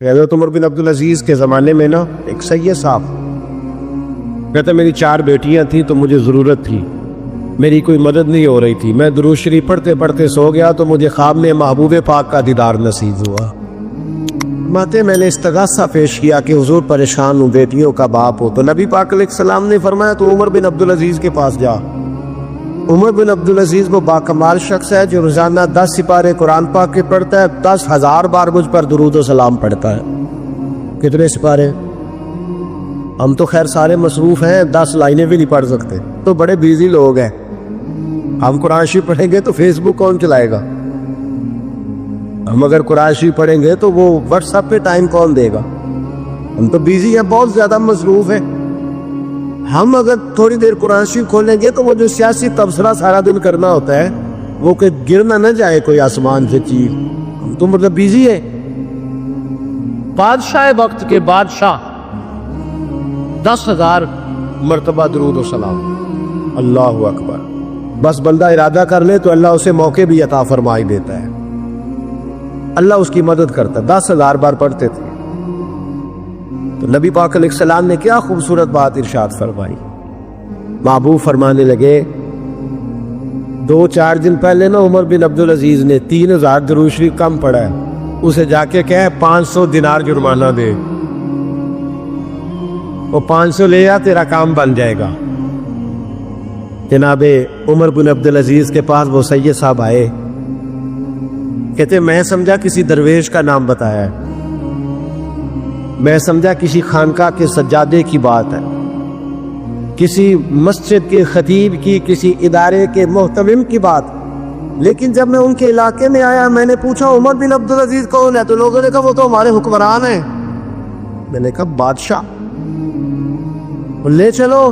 حضرت عمر بن عبدالعزیز کے زمانے میں نا ایک سید صاحب کہتے میری 4 بیٹیاں تھیں تو مجھے ضرورت تھی، میری کوئی مدد نہیں ہو رہی تھی، میں درود شریف پڑھتے پڑھتے سو گیا تو مجھے خواب میں محبوب پاک کا دیدار نصیب ہوا۔ میں نے استغاثہ پیش کیا کہ حضور پریشان ہوں، بیٹیوں کا باپ ہو، تو نبی پاک علیہ السلام نے فرمایا تو عمر بن عبدالعزیز کے پاس جا۔ عمر بن عبدالعزیز وہ باکمال شخص ہے جو روزانہ 10 سپارے قرآن پاک کے پڑھتا ہے، 10,000 بار مجھ پر درود و سلام پڑھتا ہے۔ کتنے سپارے؟ ہم تو خیر سارے مصروف ہیں، 10 لائنیں بھی نہیں پڑھ سکتے، تو بڑے بیزی لوگ ہیں۔ ہم قرآن شریف پڑھیں گے تو فیس بک کون چلائے گا؟ ہم اگر قرآن شریف پڑھیں گے تو وہ واٹس ایپ پہ ٹائم کون دے گا؟ ہم تو بیزی ہیں، بہت زیادہ مصروف ہیں۔ ہم اگر تھوڑی دیر قرآن شریف کھولیں گے تو وہ جو سیاسی تبصرہ سارا دن کرنا ہوتا ہے وہ کہ گرنا نہ جائے کوئی آسمان سے چیز، ہم تو مطلب بیزی ہے۔ بادشاہ وقت کے بادشاہ 10,000 مرتبہ درود و سلام، اللہ اکبر۔ بس بندہ ارادہ کر لے تو اللہ اسے موقع بھی عطا فرمائی دیتا ہے، اللہ اس کی مدد کرتا ہے۔ 10,000 بار پڑھتے تھے تو نبی پاک علیہ السلام نے کیا خوبصورت بات ارشاد فرمائی۔ محبوب فرمانے لگے 2-4 دن پہلے نا عمر بن عبدالعزیز نے 3,000 درود شریف کم پڑھا ہے، اسے جا کے کہے 500 دینار جرمانہ دے، وہ 500 لے آ، تیرا کام بن جائے گا۔ جناب عمر بن عبدالعزیز کے پاس وہ سید صاحب آئے، کہتے میں سمجھا کسی درویش کا نام بتایا ہے، میں سمجھا کسی خانقاہ کے سجادے کی بات ہے، کسی مسجد کے خطیب کی، کسی ادارے کے محتمم کی بات، لیکن جب میں ان کے علاقے میں آیا میں نے پوچھا عمر بن عبدالعزیز کون ہے، تو لوگوں نے کہا وہ تو ہمارے حکمران ہیں۔ میں نے کہا بادشاہ، لے چلو۔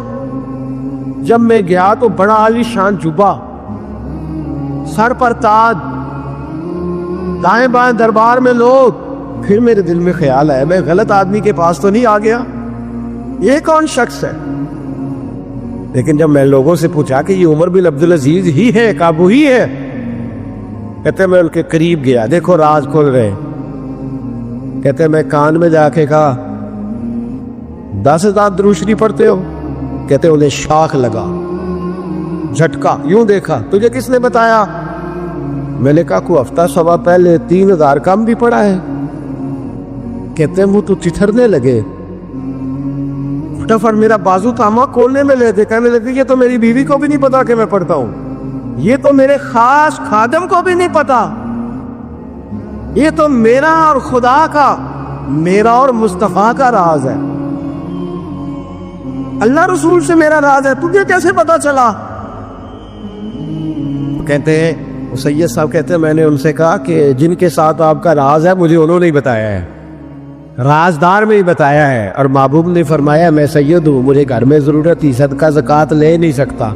جب میں گیا تو بڑا عالی شان جبہ، سر پر تاج، دائیں بائیں دربار میں لوگ۔ پھر میرے دل میں خیال آیا میں غلط آدمی کے پاس تو نہیں آ گیا، یہ کون شخص ہے؟ لیکن جب میں لوگوں سے پوچھا کہ یہ عمر بن عبدالعزیز ہی ہے، کابو ہی ہے، کہتے میں ان کے قریب گیا، دیکھو راز کھول رہے۔ کہتے میں کان میں جا کے کہا 10,000 درود شریف پڑھتے ہو؟ کہتے انہیں شاخ لگا، جھٹکا، یوں دیکھا، تجھے کس نے بتایا؟ میں نے کہا کوئی ہفتہ سوا پہلے 3,000 کم بھی پڑھا ہے۔ کہتے منہ تو چتھرنے لگے، فٹافٹ میرا بازو تھاما، کھولنے میں لے تھے، کہنے لگے یہ تو میری بیوی کو بھی نہیں پتا کہ میں پڑھتا ہوں، یہ تو میرے خاص خادم کو بھی نہیں پتا، یہ تو میرا اور خدا کا، میرا اور مصطفیٰ کا راز ہے، اللہ رسول سے میرا راز ہے، تجھے کیسے پتا چلا؟ کہتے ہیں سید صاحب کہتے ہیں میں نے ان سے کہا کہ جن کے ساتھ آپ کا راز ہے مجھے انہوں نے ہی بتایا ہے، رازدار میں ہی بتایا ہے، اور محبوب نے فرمایا میں سید ہوں، مجھے گھر میں ضرورت تھی، صدقہ زکوٰۃ لے نہیں سکتا،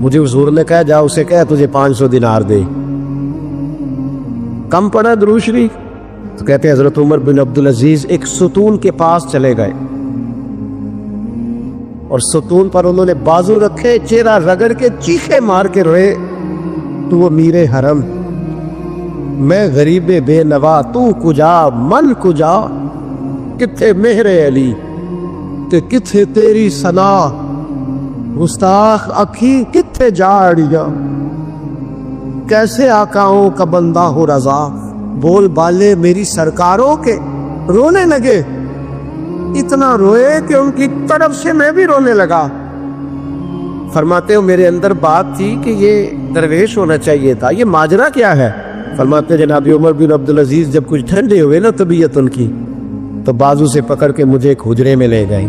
مجھے حضور نے کہا جا اسے کہا تجھے 500 دینار دے۔ کم پڑھا درود شریف؟ تو کہتے ہیں حضرت عمر بن عبدالعزیز ایک ستون کے پاس چلے گئے اور ستون پر انہوں نے بازو رکھے، چہرہ رگڑ کے چیخے مار کے روئے، تو وہ میر حرم، میں غریب بے نوا، تو کجا من کجا، کتھے مہر علی تے کتھے تیری ثنا، گستاخ اکھی کتھے جاڑیا، کیسے آقاؤں کا بندہ ہو رضا، بول بالے میری سرکاروں کے، رونے لگے، اتنا روئے کہ ان کی طرف سے میں بھی رونے لگا۔ فرماتے ہو میرے اندر بات تھی کہ یہ درویش ہونا چاہیے تھا، یہ ماجرا کیا ہے؟ فرماتے جناب عمر بن عبدالعزیز جب کچھ ٹھنڈے ہوئے نا طبیعت ان کی، تو بازو سے پکڑ کے مجھے ایک حجرے میں لے گئے،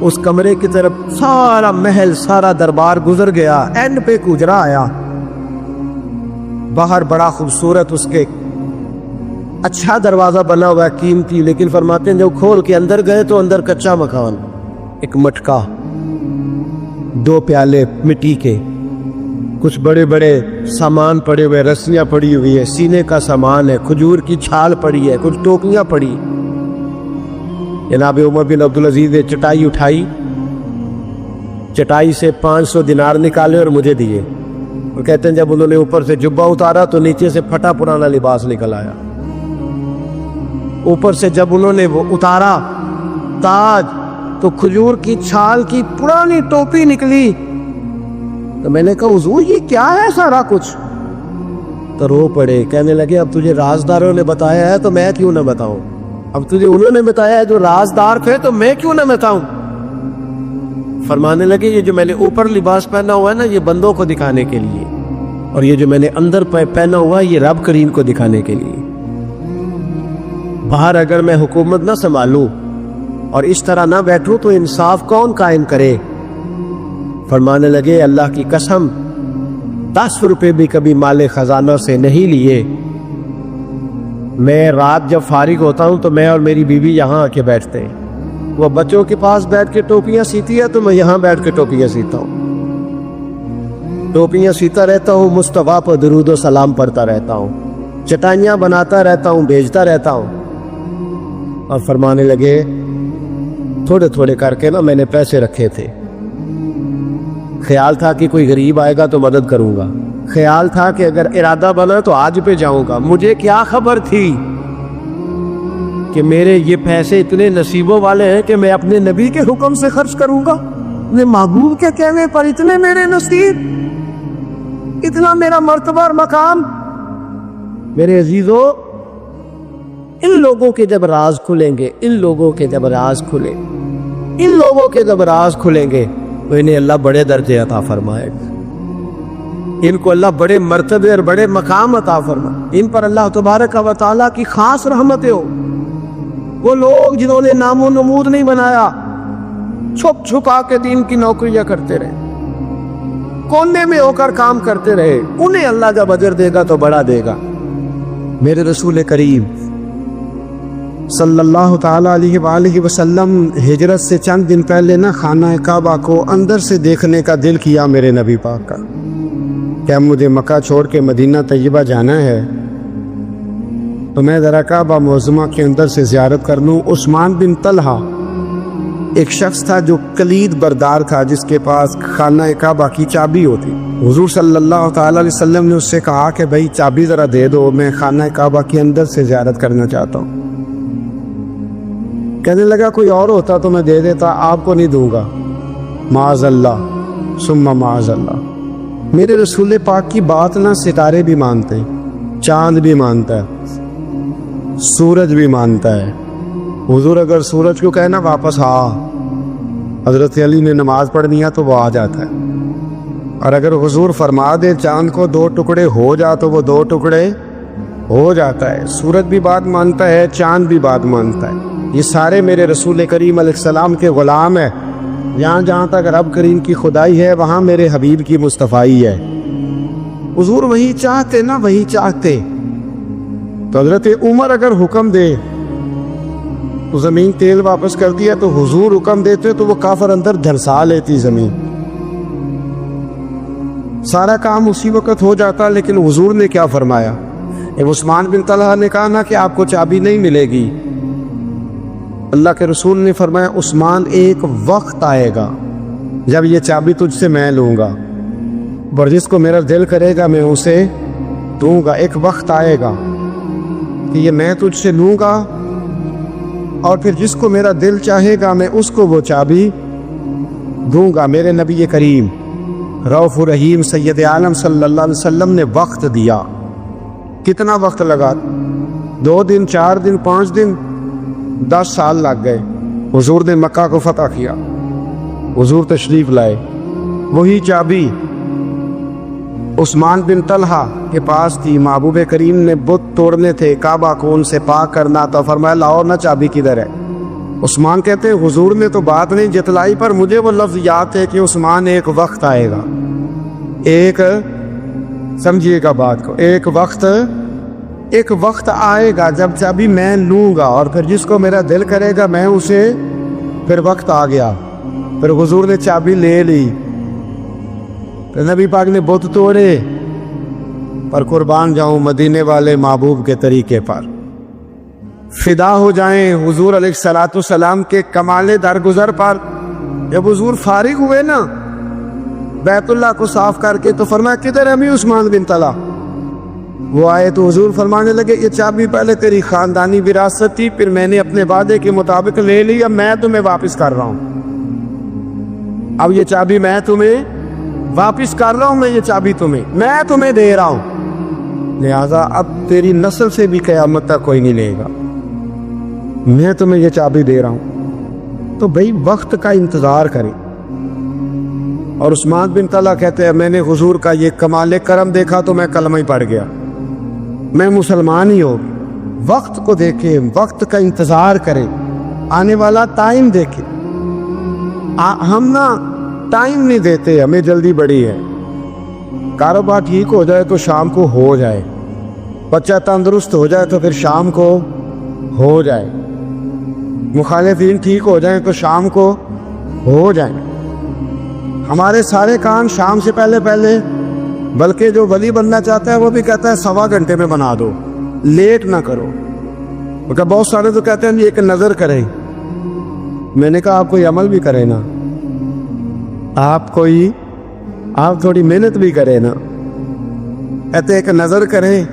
اس کمرے کی طرف سارا محل سارا دربار گزر گیا، اینڈ پہ ایک حجرا آیا، باہر بڑا خوبصورت اس کے اچھا دروازہ بنا ہوا ہے، قیمتی، لیکن فرماتے ہیں جب کھول کے اندر گئے تو اندر کچا مکان، ایک مٹکا، 2 پیالے مٹی کے، کچھ بڑے بڑے سامان پڑے ہوئے، رسیاں پڑی ہوئی ہے، سینے کا سامان ہے، کھجور کی چھال پڑی ہے، کچھ ٹوکریاں پڑی۔ جناب عمر بن عبدالعزیز نے چٹائی اٹھائی، چٹائی سے 500 دینار نکالے اور مجھے دیے، اور کہتے ہیں جب انہوں نے اوپر سے جبہ اتارا تو نیچے سے پھٹا پرانا لباس نکل آیا. اوپر سے جب انہوں نے وہ اتارا تاج تو کھجور کی چھال کی پرانی ٹوپی نکلی. تو میں نے کہا حضور یہ کیا ہے سارا کچھ؟ تو رو پڑے, کہنے لگے اب تجھے رازداروں نے بتایا ہے تو میں کیوں نہ بتاؤں, اب تجھے انہوں نے بتایا ہے جو رازدار تھے تو میں کیوں نہ بتاؤں. فرمانے لگے یہ جو میں نے اوپر لباس پہنا ہوا ہے نا یہ بندوں کو دکھانے کے لیے, اور یہ جو میں نے اندر پہنا ہوا ہے یہ رب کریم کو دکھانے کے لیے. باہر اگر میں حکومت نہ سنبھالوں اور اس طرح نہ بیٹھوں تو انصاف کون قائم کرے. فرمانے لگے اللہ کی قسم 10 روپے بھی کبھی مال خزانہ سے نہیں لیے. میں رات جب فارغ ہوتا ہوں تو میں اور میری بیوی یہاں آ کے بیٹھتے ہیں. وہ بچوں کے پاس بیٹھ کے ٹوپیاں سیتی ہے تو میں یہاں بیٹھ کے ٹوپیاں سیتا ہوں. ٹوپیاں سیتا رہتا ہوں, مصطفیٰ پر درود و سلام پڑھتا رہتا ہوں, چٹائیاں بناتا رہتا ہوں, بھیجتا رہتا ہوں. اور فرمانے لگے تھوڑے تھوڑے کر کے نا میں نے پیسے رکھے تھے. خیال تھا کہ کوئی غریب آئے گا تو مدد کروں گا, خیال تھا کہ اگر ارادہ بنا تو آج پہ جاؤں گا. مجھے کیا خبر تھی کہ میرے یہ پیسے اتنے نصیبوں والے ہیں کہ میں اپنے نبی کے حکم سے خرچ کروں گا, اپنے محبوب کے کہنے پر اتنے میرے نصیب, اتنا میرا مرتبہ اور مقام. میرے عزیزو ان لوگوں کے جب راز کھلیں گے, ان لوگوں کے جب راز کھلیں, ان لوگوں کے جب راز کھلیں گے تو انہیں اللہ بڑے درجے عطا فرمائے گا, ان کو اللہ بڑے مرتبے اور بڑے مقام عطا فرمائے. ان پر اللہ تبارک و تعالیٰ کی خاص رحمتیں ہو. وہ لوگ جنہوں نے نام و نمود نہیں بنایا, چھپ چھپا کے دین کی نوکریاں کرتے رہے, کونے میں ہو کر کام کرتے رہے, انہیں اللہ جب اجر دے گا تو بڑا دے گا. میرے رسول کریم صلی اللہ تعالیٰ علیہ وآلہ وسلم ہجرت سے چند دن پہلے نا خانہ کعبہ کو اندر سے دیکھنے کا دل کیا میرے نبی پاک کا. کیا مجھے مکہ چھوڑ کے مدینہ طیبہ جانا ہے تو میں ذرا کعبہ معظمہ کے اندر سے زیارت کر لوں. عثمان بن طلحہ ایک شخص تھا جو کلید بردار تھا, جس کے پاس خانہ کعبہ کی چابی ہوتی. حضور صلی اللہ تعالیٰ علیہ وسلم نے اس سے کہا کہ بھائی چابی ذرا دے دو, میں خانہ کعبہ کے اندر سے زیارت کرنا چاہتا ہوں. کہنے لگا کوئی اور ہوتا تو میں دے دیتا, آپ کو نہیں دوں گا. معاذ اللہ ثم معاذ اللہ. میرے رسول پاک کی بات نہ ستارے بھی مانتے, چاند بھی مانتا ہے, سورج بھی مانتا ہے. حضور اگر سورج کو کہنا واپس آ, حضرت علی نے نماز پڑھنی ہے تو وہ آ جاتا ہے. اور اگر حضور فرما دے چاند کو 2 ٹکڑے ہو جا تو وہ 2 ٹکڑے ہو جاتا ہے. سورج بھی بات مانتا ہے, چاند بھی بات مانتا ہے. یہ سارے میرے رسول کریم علیہ السلام کے غلام ہیں. جہاں جہاں تک رب کریم کی خدائی ہے وہاں میرے حبیب کی مصطفیٰ ہے. حضور وہی چاہتے نا, وہی چاہتے. تو حضرت عمر اگر حکم دے تو زمین تیل واپس کر دیا, تو حضور حکم دیتے تو وہ کافر اندر دھنسا لیتی زمین. سارا کام اسی وقت ہو جاتا. لیکن حضور نے کیا فرمایا؟ عثمان بن طلحہ نے کہا نا کہ آپ کو چابی نہیں ملے گی. اللہ کے رسول نے فرمایا عثمان ایک وقت آئے گا جب یہ چابی تجھ سے میں لوں گا, اور جس کو میرا دل کرے گا میں اسے دوں گا. ایک وقت آئے گا کہ یہ میں تجھ سے لوں گا, اور پھر جس کو میرا دل چاہے گا میں اس کو وہ چابی دوں گا. میرے نبی کریم رؤوف رحیم سید عالم صلی اللہ علیہ وسلم نے وقت دیا. کتنا وقت لگا؟ 2 دن, 4 دن, 5 دن, 10 سال لگ گئے. حضور نے مکہ کو فتح کیا, حضور تشریف لائے. وہی چابی عثمان بن طلحہ کے پاس تھی. محبوب کریم نے بت توڑنے تھے, کعبہ کو ان سے پاک کرنا تھا. فرمایا لاؤ نا چابی کدھر ہے؟ عثمان کہتے ہیں حضور نے تو بات نہیں جتلائی, پر مجھے وہ لفظ یاد ہے کہ عثمان ایک وقت آئے گا. ایک سمجھیے گا بات کو, ایک وقت آئے گا جب چابی میں لوں گا, اور پھر جس کو میرا دل کرے گا میں اسے. پھر وقت آ گیا, پھر حضور نے چابی لے لی. پھر نبی پاک نے بت توڑے, پر قربان جاؤں مدینے والے محبوب کے طریقے پر. فدا ہو جائیں حضور علیہ الصلوۃ والسلام کے کمال درگزر پر. جب حضور فارغ ہوئے نا بیت اللہ کو صاف کر کے، تو فرمایا کدھر ہے امیر عثمان بن طلحہ؟ وہ آئے تو حضور فرمانے لگے یہ چابی پہلے تیری خاندانی وراثت تھی، پھر میں نے اپنے وعدے کے مطابق لے لی، اب میں تمہیں واپس کر رہا ہوں، اب یہ چابی میں تمہیں واپس کر رہا ہوں، میں یہ چابی میں تمہیں دے رہا ہوں، لہذا اب تیری نسل سے بھی قیامت تک کوئی نہیں لے گا، میں تمہیں یہ چابی دے رہا ہوں۔ تو بھئی وقت کا انتظار کریں۔ اور عثمان بن طلحہ کہتے ہیں میں نے حضور کا یہ کمال کرم دیکھا تو میں کلمہ ہی پڑھ گیا، میں مسلمان ہی ہو۔ وقت کو دیکھیں، وقت کا انتظار کریں، آنے والا ٹائم دیکھیں۔ ہم نا ٹائم نہیں دیتے، ہمیں جلدی بڑی ہے، کاروبار ٹھیک ہو جائے تو شام کو ہو جائے، بچہ تندرست ہو جائے تو پھر شام کو ہو جائے، مخالفین ٹھیک ہو جائیں تو شام کو ہو جائیں۔ ہمارے سارے کام شام سے پہلے بلکہ جو ولی بننا چاہتا ہے وہ بھی کہتا ہے 1.25 گھنٹے میں بنا دو، لیٹ نہ کرو۔ کیونکہ بہت سارے تو کہتے ہیں ایک نظر کریں، میں نے کہا آپ کوئی عمل بھی کرے نا، آپ تھوڑی محنت بھی کرے نا، کہتے ایک نظر کریں۔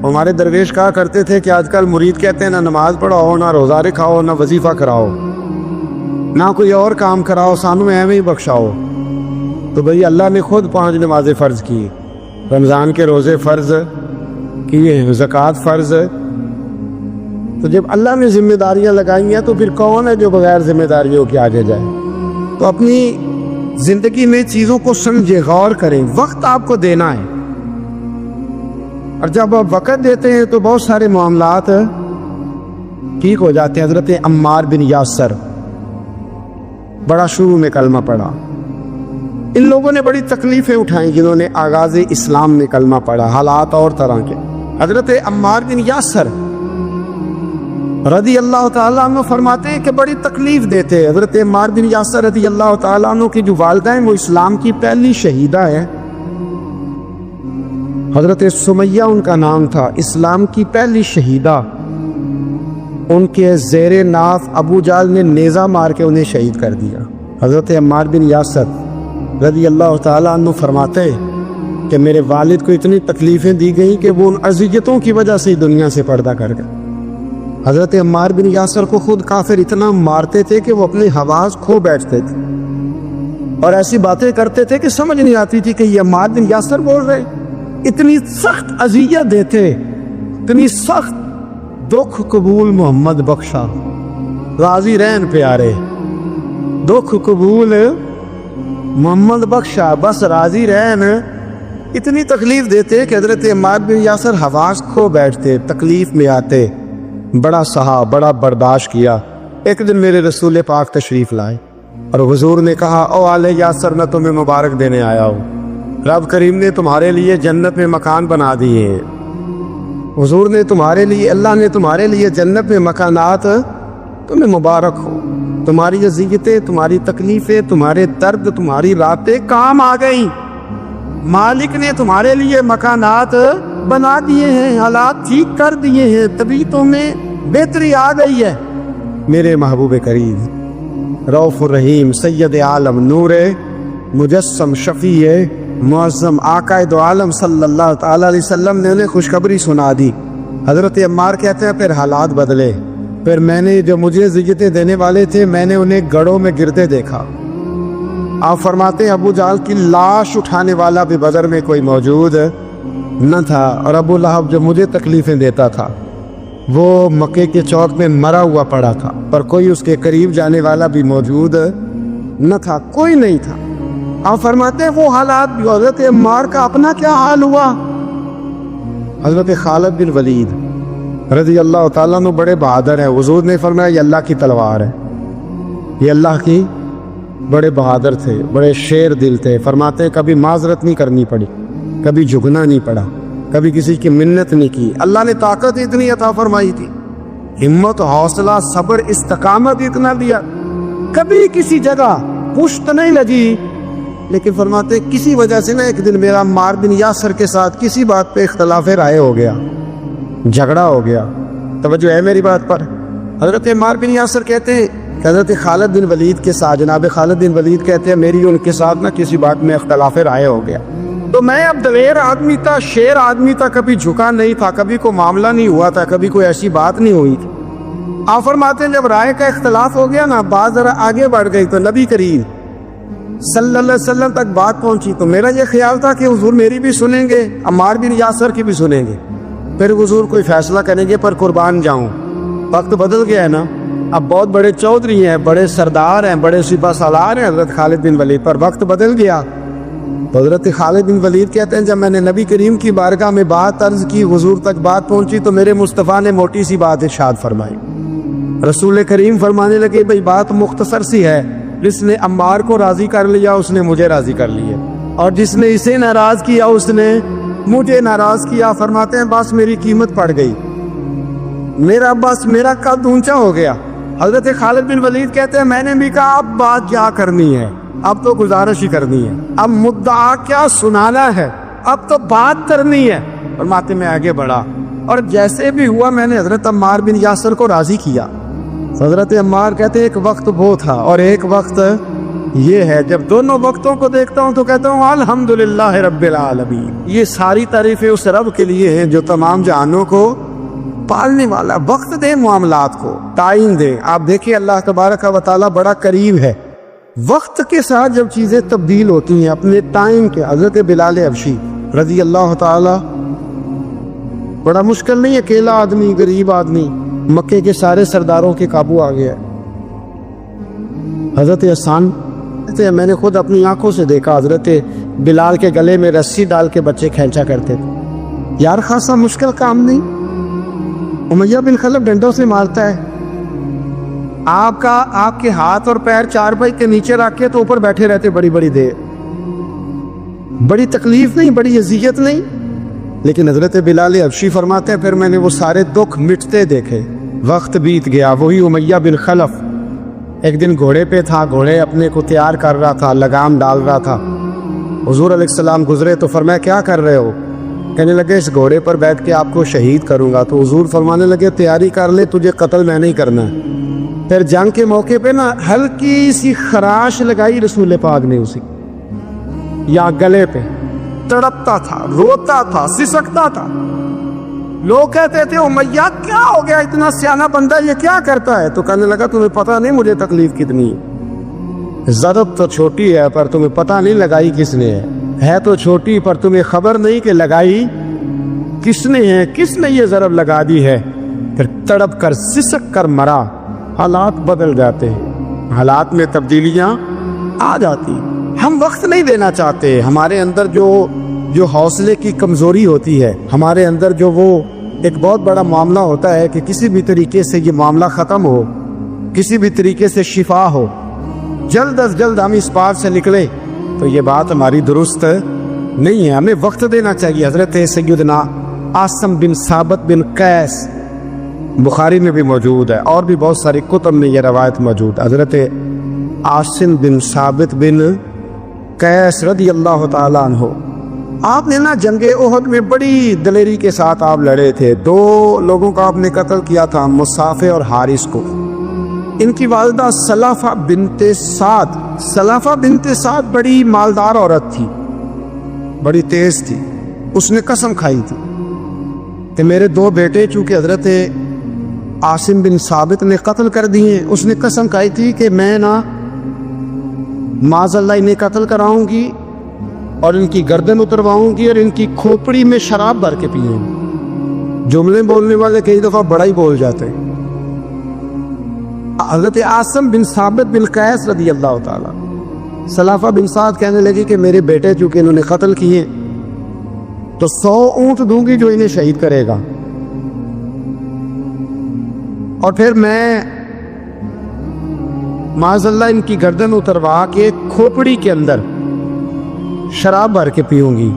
ہمارے درویش کہا کرتے تھے کہ آج کل مرید کہتے ہیں نہ نماز پڑھاؤ، نہ روزہ رکھاؤ، نہ وظیفہ کراؤ، نہ کوئی اور کام کراؤ، سانو ایویں ہی بخشاؤ۔ تو بھئی اللہ نے خود 5 نمازیں فرض کی، رمضان کے روزے فرض کیے، زکوٰۃ فرض۔ تو جب اللہ نے ذمہ داریاں لگائی ہیں تو پھر کون ہے جو بغیر ذمہ داریوں کے آگے جائے؟ تو اپنی زندگی میں چیزوں کو سمجھے، غور کریں، وقت آپ کو دینا ہے، اور جب آپ وقت دیتے ہیں تو بہت سارے معاملات ٹھیک ہو جاتے ہیں۔ حضرت عمار بن یاسر بڑا شروع میں کلمہ پڑھا، ان لوگوں نے بڑی تکلیفیں اٹھائیں جنہوں نے آغاز اسلام میں کلمہ پڑھا، حالات اور طرح کے۔ حضرت عمار بن یاسر رضی اللہ تعالیٰ عنہ فرماتے ہیں کہ بڑی تکلیف دیتے۔ حضرت عمار بن یاسر رضی اللہ تعالیٰ عنہ کی جو والدہ ہیں وہ اسلام کی پہلی شہیدہ ہے، حضرت سمیہ ان کا نام تھا، اسلام کی پہلی شہیدہ۔ ان کے زیر ناف ابو جہل نے نیزہ مار کے انہیں شہید کر دیا۔ حضرت عمار بن یاسر رضی اللہ تعالیٰ عنہ فرماتے کہ میرے والد کو اتنی تکلیفیں دی گئیں کہ وہ ان اذیتوں کی وجہ سے دنیا سے پردہ کر گئے۔ حضرت عمار بن یاسر کو خود کافر اتنا مارتے تھے کہ وہ اپنی حواس کھو بیٹھتے تھے، اور ایسی باتیں کرتے تھے کہ سمجھ نہیں آتی تھی کہ یہ عمار بن یاسر بول رہے۔ اتنی سخت اذیت دیتے، اتنی سخت۔ دکھ قبول محمد بخشا، راضی رہن پیارے، دکھ قبول محمد بخشا، بس راضی رہن۔ اتنی تکلیف دیتے کہ حضرت عمار بن یاسر حواس کھو بیٹھتے، تکلیف میں آتے، بڑا سہا، بڑا برداشت کیا۔ ایک دن میرے رسول پاک تشریف لائے اور حضور نے کہا او آل یاسر میں تمہیں مبارک دینے آیا ہوں، رب کریم نے تمہارے لیے جنت میں مکان بنا دیے ہیں، حضور نے تمہارے لیے، اللہ نے تمہارے لیے جنت میں مکانات، تمہیں مبارک ہو، تمہاری اذیتیں، تمہاری تکلیفیں، تمہارے درد، تمہاری راتیں کام آ گئیں، مالک نے تمہارے لیے مکانات بنا دیے ہیں، حالات ٹھیک کر دیے ہیں، طبیعتوں میں بہتری آ گئی ہے۔ میرے محبوب کریم رؤوف الرحیم سید عالم نور مجسم شفیع معظم آقا دو عالم صلی اللہ تعالی علیہ وسلم نے انہیں خوشخبری سنا دی۔ حضرت عمار کہتے ہیں پھر حالات بدلے، پھر میں نے جو مجھے ذلتیں دینے والے تھے میں نے انہیں گڑھوں میں گرتے دیکھا۔ آپ فرماتے ہیں ابو جہل کی لاش اٹھانے والا بھی بدر میں کوئی موجود نہ تھا، اور ابو لہب جو مجھے تکلیفیں دیتا تھا وہ مکے کے چوک میں مرا ہوا پڑا تھا، پر کوئی اس کے قریب جانے والا بھی موجود نہ تھا، کوئی نہیں تھا۔ آپ فرماتے ہیں وہ حالات بھی۔ حضرت عمار کا اپنا کیا حال ہوا؟ حضرت خالد بن ولید رضی اللہ تعالیٰ عنہ بڑے بہادر ہیں، حضور نے فرمایا یہ اللہ کی تلوار ہے، یہ اللہ کی، بڑے بہادر تھے، بڑے شیر دل تھے۔ فرماتے ہیں کبھی معذرت نہیں کرنی پڑی، کبھی جھکنا نہیں پڑا، کبھی کسی کی منت نہیں کی، اللہ نے طاقت اتنی عطا فرمائی تھی، ہمت، حوصلہ، صبر، استقامت اتنا دیا، کبھی کسی جگہ پشت نہیں لگی۔ لیکن فرماتے کسی وجہ سے نا ایک دن میرا عمار بن یاسر کے ساتھ کسی بات پہ اختلاف رائے ہو گیا، جھگڑا ہو گیا۔ توجہ ہے میری بات پر؟ حضرت عمار بن یاسر کہتے ہیں حضرت خالد بن ولید کے ساتھ، جناب خالد بن ولید کہتے ہیں میری ان کے ساتھ نا کسی بات میں اختلاف رائے ہو گیا، تو میں اب دلیر آدمی تھا، شیر آدمی تھا، کبھی جھکا نہیں تھا، کبھی کوئی معاملہ نہیں ہوا تھا، کبھی کوئی ایسی بات نہیں ہوئی تھی۔ آپ فرماتے ہیں جب رائے کا اختلاف ہو گیا نا، بات ذرا آگے بڑھ گئی تو نبی کریم صلی اللہ علیہ وسلم تک بات پہنچی، تو میرا یہ خیال تھا کہ حضور میری بھی سنیں گے، عمار بن یاسر کی بھی سنیں گے، پھر حضور کوئی فیصلہ کریں گے، پر قربان جاؤں۔ وقت بدل گیا ہے نا، اب بہت بڑے چودھری ہیں، بڑے سردار ہیں، بڑے سپہ سالار ہیں حضرت خالد بن ولید، پر وقت بدل گیا۔ حضرت خالد بن ولید کہتے ہیں جب میں نے نبی کریم کی بارگاہ میں بات عرض کی، حضور تک بات پہنچی، تو میرے مصطفیٰ نے موٹی سی بات ارشاد فرمائی۔ رسول کریم فرمانے لگے بھئی بات مختصر سی ہے، جس نے عمار کو راضی کر لیا اس نے مجھے راضی کر لیا، اور جس نے اسے ناراض کیا اس نے مجھے ناراض کیا۔ فرماتے ہیں بس میری قیمت پڑ گئی، میرا قد اونچا ہو گیا۔ حضرت خالد بن ولید کہتے ہیں میں نے بھی کہا اب بات کیا کرنی ہے، اب تو گزارش ہی کرنی ہے، اب مدعا کیا سنانا ہے، اب تو بات کرنی ہے۔ فرماتے میں آگے بڑھا، اور جیسے بھی ہوا میں نے حضرت عمار بن یاسر کو راضی کیا۔ حضرت عمار کہتے ہیں ایک وقت وہ تھا اور ایک وقت یہ ہے، جب دونوں وقتوں کو دیکھتا ہوں تو کہتا ہوں الحمدللہ رب العالمین، یہ ساری تعریفیں اس رب کے لیے ہیں جو تمام جہانوں کو پالنے والا۔ وقت دے معاملات کو، ٹائم دے۔ آپ دیکھیں اللہ تبارک و تعالیٰ بڑا قریب ہے، وقت کے ساتھ جب چیزیں تبدیل ہوتی ہیں اپنے ٹائم کے۔ حضرت بلال حبشی رضی اللہ تعالیٰ، بڑا مشکل نہیں، اکیلا آدمی، غریب آدمی، مکے کے سارے سرداروں کے قابو آ گیا۔ حضرت حسان کہتے ہیں میں نے خود اپنی آنکھوں سے دیکھا حضرت بلال کے گلے میں رسی ڈال کے بچے کھینچا کرتے تھے۔ یار خاصا مشکل کام نہیں، امیہ بن خلف ڈنڈوں سے مارتا ہے، آپ کے ہاتھ اور پیر چارپائی کے نیچے رکھ کے تو اوپر بیٹھے رہتے بڑی بڑی دیر، بڑی تکلیف نہیں، بڑی اذیت نہیں۔ لیکن حضرت بلال حبشی فرماتے ہیں پھر میں نے وہ سارے دکھ مٹتے دیکھے، وقت بیت گیا۔ وہی امیہ بن خلف ایک دن گھوڑے پہ تھا، گھوڑے اپنے کو تیار کر رہا تھا، لگام ڈال رہا تھا۔ حضور علیہ السلام گزرے تو فرمایا کیا کر رہے ہو؟ کہنے لگے اس گھوڑے پر بیٹھ کے آپ کو شہید کروں گا۔ تو حضور فرمانے لگے تیاری کر لے، تجھے قتل میں نہیں کرنا ہے۔ پھر جنگ کے موقع پہ نا ہلکی سی خراش لگائی رسول پاک نے اسی یا گلے پہ، تڑپتا تھا، روتا تھا، سسکتا تھا۔ لوگ کہتے تھے امیہ کیا ہو گیا، اتنا سیانا بندہ یہ کیا کرتا ہے؟ تو کہنے لگا تمہیں پتہ نہیں مجھے تکلیف کتنی ہے، ضرب تو چھوٹی ہے پر تمہیں پتہ نہیں لگائی کس نے ہے تو چھوٹی پر تمہیں خبر نہیں کہ لگائی کس نے ہے، کس نے یہ ضرب لگا دی ہے۔ پھر تڑپ کر سسک کر مرا۔ حالات بدل جاتے ہیں، حالات میں تبدیلیاں آ جاتی۔ ہم وقت نہیں دینا چاہتے، ہمارے اندر جو حوصلے کی کمزوری ہوتی ہے، ہمارے اندر جو وہ ایک بہت بڑا معاملہ ہوتا ہے کہ کسی بھی طریقے سے یہ معاملہ ختم ہو، کسی بھی طریقے سے شفا ہو، جلد از جلد ہم اس بات سے نکلے، تو یہ بات ہماری درست نہیں ہے۔ ہمیں وقت دینا چاہیے۔ حضرت سیدنا عاصم بن ثابت بن قیس بخاری میں بھی موجود ہے، اور بھی بہت ساری کتب میں یہ روایت موجود ہے۔ حضرت عاصم بن ثابت بن قیس رضی اللہ تعالیٰ عنہ، آپ نے نا جنگ احد میں بڑی دلیری کے ساتھ آپ لڑے تھے۔ 2 لوگوں کا آپ نے قتل کیا تھا، مصافے اور حارث کو۔ ان کی والدہ سلافہ بنت سعد، سلافہ بنت سعد بڑی مالدار عورت تھی، بڑی تیز تھی۔ اس نے قسم کھائی تھی کہ میرے 2 بیٹے چونکہ حضرت عاصم بن ثابت نے قتل کر دیے، اس نے قسم کھائی تھی کہ میں نا معاذ اللہ انہیں قتل کراؤں گی اور ان کی گردن اترواؤں گی اور ان کی کھوپڑی میں شراب بھر کے پیئیں گی۔ جملے بولنے والے کئی دفعہ بڑا ہی بول جاتے ہیں۔ حضرت عاصم بن ثابت بن قیس رضی اللہ تعالیٰ، سلافہ بن سعد کہنے لگی کہ میرے بیٹے چونکہ انہوں نے قتل کیے تو 100 اونٹ دوں گی جو انہیں شہید کرے گا، اور پھر میں معاذ اللہ ان کی گردن اتروا کے کھوپڑی کے اندر شراب بھر کے پیوں گی۔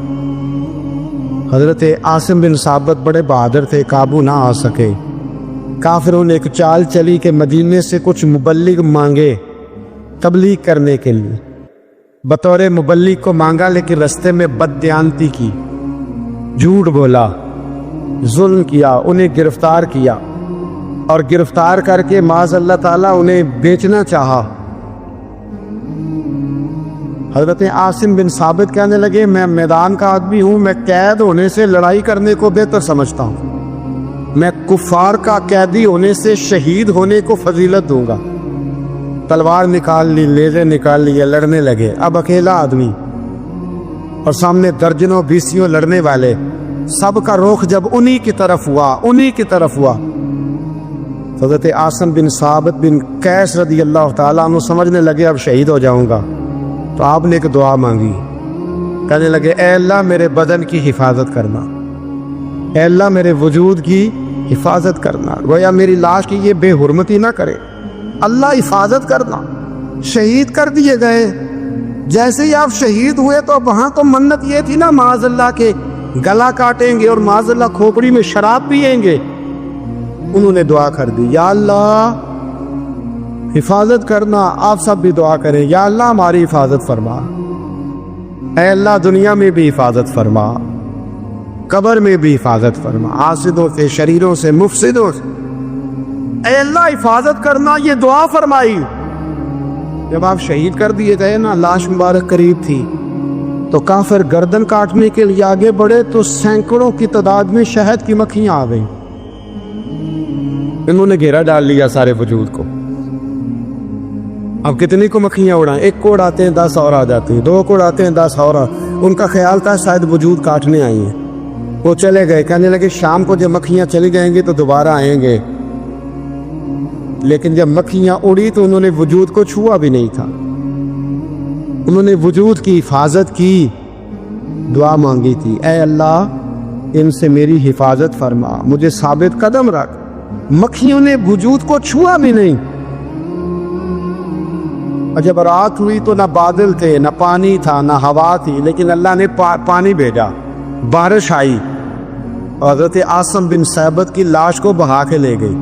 حضرت عاصم بن ثابت بڑے بہادر تھے، قابو نہ آ سکے۔ کافروں نے ایک چال چلی کہ مدینے سے کچھ مبلغ مانگے تبلیغ کرنے کے لیے، بطور مبلغ کو مانگا، لیکن رستے میں بددیانتی کی، جھوٹ بولا، ظلم کیا، انہیں گرفتار کیا۔ اور گرفتار کر کے معاذ اللہ تعالیٰ انہیں بیچنا چاہا۔ حضرت عاصم بن ثابت کہنے لگے میں میدان کا آدمی ہوں، میں قید ہونے سے لڑائی کرنے کو بہتر سمجھتا ہوں، میں کفار کا قیدی ہونے سے شہید ہونے کو فضیلت دوں گا۔ تلوار نکال لی، لیزے نکال لیے، لڑنے لگے۔ اب اکیلا آدمی اور سامنے درجنوں بیسیوں لڑنے والے، سب کا رخ جب انہی کی طرف ہوا، حضرت عاصم بن ثابت بن قیس رضی اللہ تعالیٰ عنہ سمجھنے لگے اب شہید ہو جاؤں گا، تو آپ نے ایک دعا مانگی، کہنے لگے اے اللہ میرے بدن کی حفاظت کرنا، اے اللہ میرے وجود کی حفاظت کرنا، گویا میری لاش کی یہ بے حرمتی نہ کرے، اللہ حفاظت کرنا۔ شہید کر دیے گئے۔ جیسے ہی آپ شہید ہوئے تو وہاں تو منت یہ تھی نا معاذ اللہ کے گلا کاٹیں گے اور معاذ اللہ کھوپڑی میں شراب پیئیں گے۔ انہوں نے دعا کر دی، یا اللہ حفاظت کرنا۔ آپ سب بھی دعا کریں، یا اللہ ہماری حفاظت فرما، اے اللہ دنیا میں بھی حفاظت فرما، قبر میں بھی حفاظت فرما، حاسدوں سے، شریروں سے، مفسدوں سے، اے اللہ حفاظت کرنا۔ یہ دعا فرمائی۔ جب آپ شہید کر دیے گئے نا، لاش مبارک قریب تھی، تو کافر گردن کاٹنے کے لیے آگے بڑھے تو سینکڑوں کی تعداد میں شہد کی مکھیاں آ گئیں۔ انہوں نے گھیرا ڈال لیا سارے وجود کو۔ اب کتنی کو مکھیاں اڑائیں؟ ایک کو اڑاتے ہیں 10 اور آ جاتی ہیں، 2 کو اڑاتے ہیں 10 اور ان کا خیال تھا شاید وجود کاٹنے آئی ہیں۔ وہ چلے گئے، کہنے لگے شام کو جب مکھیاں چلی جائیں گی تو دوبارہ آئیں گے۔ لیکن جب مکھیاں اڑی تو انہوں نے وجود کو چھوا بھی نہیں تھا، انہوں نے وجود کی حفاظت کی، دعا مانگی تھی، اے اللہ ان سے میری حفاظت فرما، مجھے ثابت قدم رکھ۔ مکھیوں نے وجود کو چھوا بھی نہیں۔ اور جب رات ہوئی تو نہ بادل تھے، نہ پانی تھا، نہ ہوا تھی، لیکن اللہ نے پانی بھیجا، بارش آئی، اور حضرت عاصم بن ثابت کی لاش کو بہا کے لے گئی،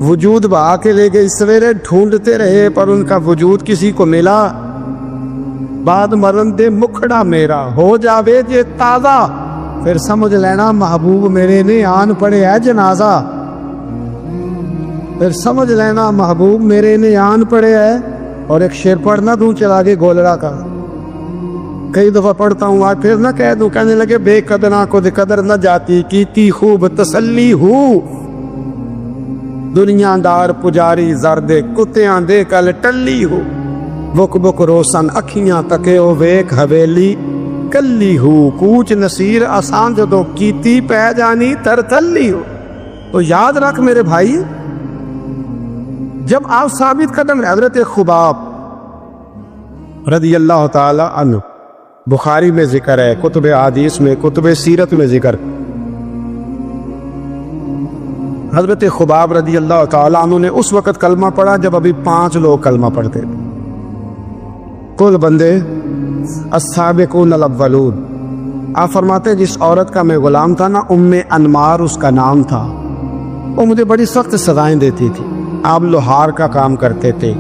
وجود بہا کے لے گئی۔ سویرے ڈھونڈتے رہے پر ان کا وجود کسی کو ملا۔ بعد مرن دے مکھڑا میرا ہو جاوے جے تازہ، پھر سمجھ لینا محبوب میرے نے آن پڑے ہے جنازہ، پھر سمجھ لینا محبوب میرے نے آن پڑے ہے۔ اور ایک شعر پڑھنا دوں چلا کے گولڑا کا، کئی دفعہ پڑھتا ہوں، آج پھر نہ کہہ دوں۔ کہنے لگے بے قدرہ کو قدر نہ جاتی، کیتی خوب تسلی ہو، دنیا دار پجاری زردے کتیاں دے کل ٹلی ہو، بک بک روشن اکھیاں تکے او ویک حویلی کلی ہو، کوچ نصیر آسان جدوں کیتی پہ جانی تر تلی ہو۔ تو یاد رکھ میرے بھائی، جب آپ ثابت قدم، حضرت خباب رضی اللہ تعالی عنہ، بخاری میں ذکر ہے، کتب حدیث میں، کتب سیرت میں ذکر، حضرت خباب رضی اللہ تعالی عنہ نے اس وقت کلمہ پڑھا جب ابھی 5 لوگ کلمہ پڑھتے تھے، کل بندے السابقون الاولون۔ آپ فرماتے ہیں جس عورت کا میں غلام تھا نا، ام انمار اس کا نام تھا، وہ مجھے بڑی سخت سزائیں دیتی تھی۔ آپ لوہار کا کام کرتے تھے،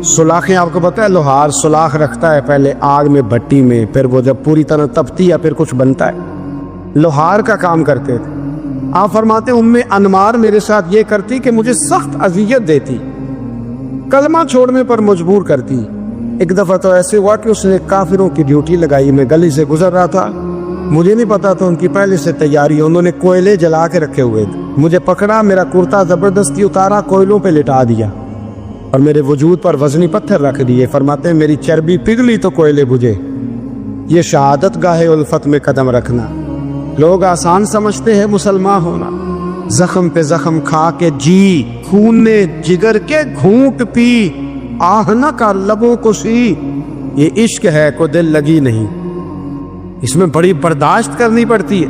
سلاخیں، آپ کو پتہ ہے لوہار سلاخ رکھتا ہے پہلے آگ میں بھٹی میں، پھر وہ جب پوری طرح تپتی ہے پھر کچھ بنتا ہے، لوہار کا کام کرتے تھے۔ آپ فرماتے ہیں ام انمار میرے ساتھ یہ کرتی کہ مجھے سخت اذیت دیتی، کلمہ چھوڑنے پر مجبور کرتی۔ ایک دفعہ تو ایسے ہوا کہ اس نے کافروں کی ڈیوٹی لگائی، میں گلی سے گزر رہا تھا، مجھے نہیں پتا تھا ان کی پہلے سے تیاری، انہوں نے کوئلے جلا کے رکھے ہوئے تھے، مجھے پکڑا، میرا کرتا زبردستی اتارا، کوئلوں پہ لٹا دیا اور میرے وجود پر وزنی پتھر رکھ دیے۔ فرماتے ہیں میری چربی پگھلی تو کوئلے بجھے۔ یہ شہادت گاہ الفت میں قدم رکھنا لوگ آسان سمجھتے ہیں مسلمان ہونا، زخم پہ زخم کھا کے جی، خون نے جگر کے گھونٹ پی، آہ نہ کر لبوں کو سی، یہ عشق ہے کو دل لگی نہیں، اس میں بڑی برداشت کرنی پڑتی ہے۔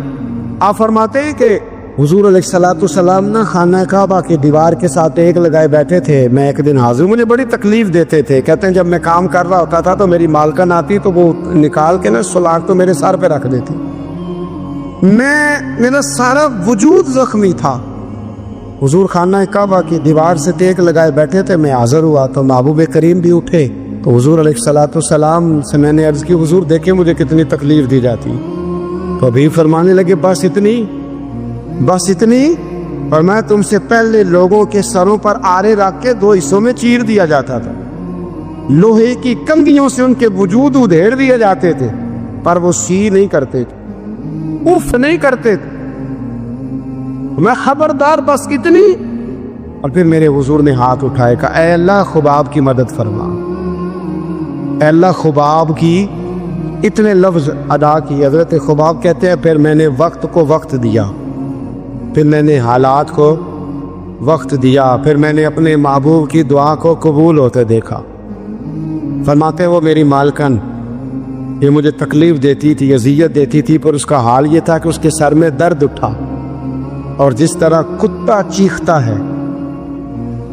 آپ فرماتے ہیں کہ حضور علیہ السلام نہ خانہ کعبہ کی دیوار کے ساتھ ایک لگائے بیٹھے تھے، میں ایک دن حاضر، مجھے بڑی تکلیف دیتے تھے، کہتے ہیں جب میں کام کر رہا ہوتا تھا تو میری مالکن آتی تو وہ نکال کے نا سلاخ تو میرے سر پہ رکھ دیتی، میرا سارا وجود زخمی تھا۔ حضور خانہ کعبہ کی دیوار سے ٹیک لگائے بیٹھے تھے، میں حاضر ہوا تو محبوب کریم بھی اٹھے، تو حضور علیہ السلام سے میں نے عرض کی حضور دیکھیں مجھے کتنی تکلیف دی جاتی، تو ابھی فرمانے لگے بس اتنی، اور میں تم سے پہلے لوگوں کے سروں پر آرے رکھ کے 2 حصوں میں چیر دیا جاتا تھا، لوہے کی کنگھیوں سے ان کے وجود ادھیڑ دیے جاتے تھے، پر وہ سی نہیں کرتے تھے، اف نہیں کرتے تھے۔ میں خبردار بس اتنی۔ اور پھر میرے حضور نے ہاتھ اٹھائے، کہا اے اللہ خباب کی مدد فرما، اے اللہ خباب کی، اتنے لفظ ادا کی۔ حضرت خباب کہتے ہیں پھر میں نے وقت کو وقت دیا، پھر میں نے حالات کو وقت دیا، پھر میں نے اپنے محبوب کی دعا کو قبول ہوتے دیکھا۔ فرماتے ہیں وہ میری مالکن یہ مجھے تکلیف دیتی تھی، اذیت دیتی تھی، پر اس کا حال یہ تھا کہ اس کے سر میں درد اٹھا، اور جس طرح کتا چیختا ہے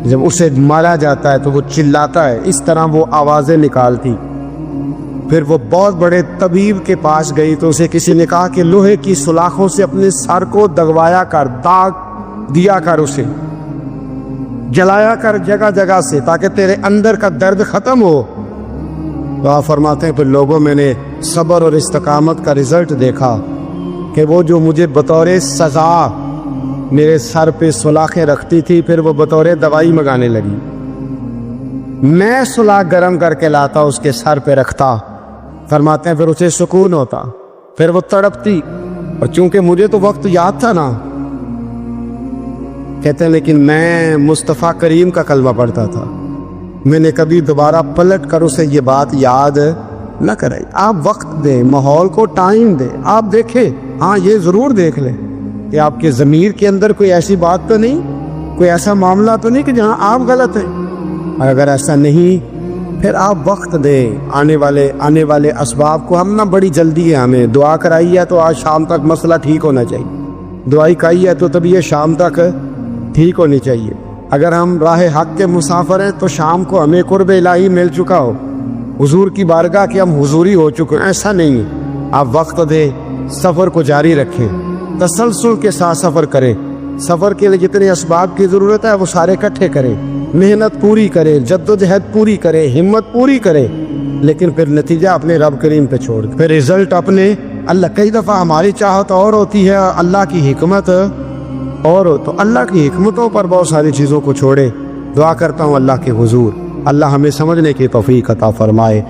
جب اسے مارا جاتا ہے تو وہ چلاتا ہے، اس طرح وہ آوازیں نکالتی۔ پھر وہ بہت بڑے طبیب کے پاس گئی تو اسے کسی نے کہا کہ لوہے کی سلاخوں سے اپنے سر کو دگوایا کر، داغ دیا کر، اسے جلایا کر جگہ جگہ سے، تاکہ تیرے اندر کا درد ختم ہو۔ تو آپ فرماتے ہیں پھر لوگوں میں نے صبر اور استقامت کا رزلٹ دیکھا کہ وہ جو مجھے بطور سزا میرے سر پہ سلاخیں رکھتی تھی، پھر وہ بطور دوائی منگانے لگی۔ میں سلاخ گرم کر کے لاتا، اس کے سر پہ رکھتا، فرماتے ہیں پھر اسے سکون ہوتا، پھر وہ تڑپتی، اور چونکہ مجھے تو وقت یاد تھا نا، کہتے ہیں لیکن میں مصطفیٰ کریم کا کلمہ پڑھتا تھا، میں نے کبھی دوبارہ پلٹ کر اسے یہ بات یاد نہ کرائی۔ آپ وقت دیں، ماحول کو ٹائم دیں، آپ دیکھیں، ہاں یہ ضرور دیکھ لیں کہ آپ کے ضمیر کے اندر کوئی ایسی بات تو نہیں، کوئی ایسا معاملہ تو نہیں کہ جہاں آپ غلط ہیں، اور اگر ایسا نہیں پھر آپ وقت دیں آنے والے اسباب کو۔ ہم نہ بڑی جلدی ہے، ہمیں دعا کرائی ہے تو آج شام تک مسئلہ ٹھیک ہونا چاہیے، دعائی کرائی ہے تو تب یہ شام تک ٹھیک ہونی چاہیے۔ اگر ہم راہ حق کے مسافر ہیں تو شام کو ہمیں قرب الہی مل چکا ہو، حضور کی بارگاہ کے ہم حضوری ہو چکے ہیں، ایسا نہیں ہے۔ آپ وقت دیں، سفر کو جاری رکھیں، تسلسل کے ساتھ سفر کریں، سفر کے لیے جتنے اسباب کی ضرورت ہے وہ سارے اکٹھے کریں، محنت پوری کریں، جد و جہد پوری کریں، ہمت پوری کریں، لیکن پھر نتیجہ اپنے رب کریم پہ چھوڑ دیں، پھر رزلٹ اپنے اللہ۔ کئی دفعہ ہماری چاہت اور ہوتی ہے، اللہ کی حکمت اور ہو، تو اللہ کی حکمتوں پر بہت ساری چیزوں کو چھوڑے۔ دعا کرتا ہوں اللہ کے حضور اللہ ہمیں سمجھنے کی توفیق عطا فرمائے۔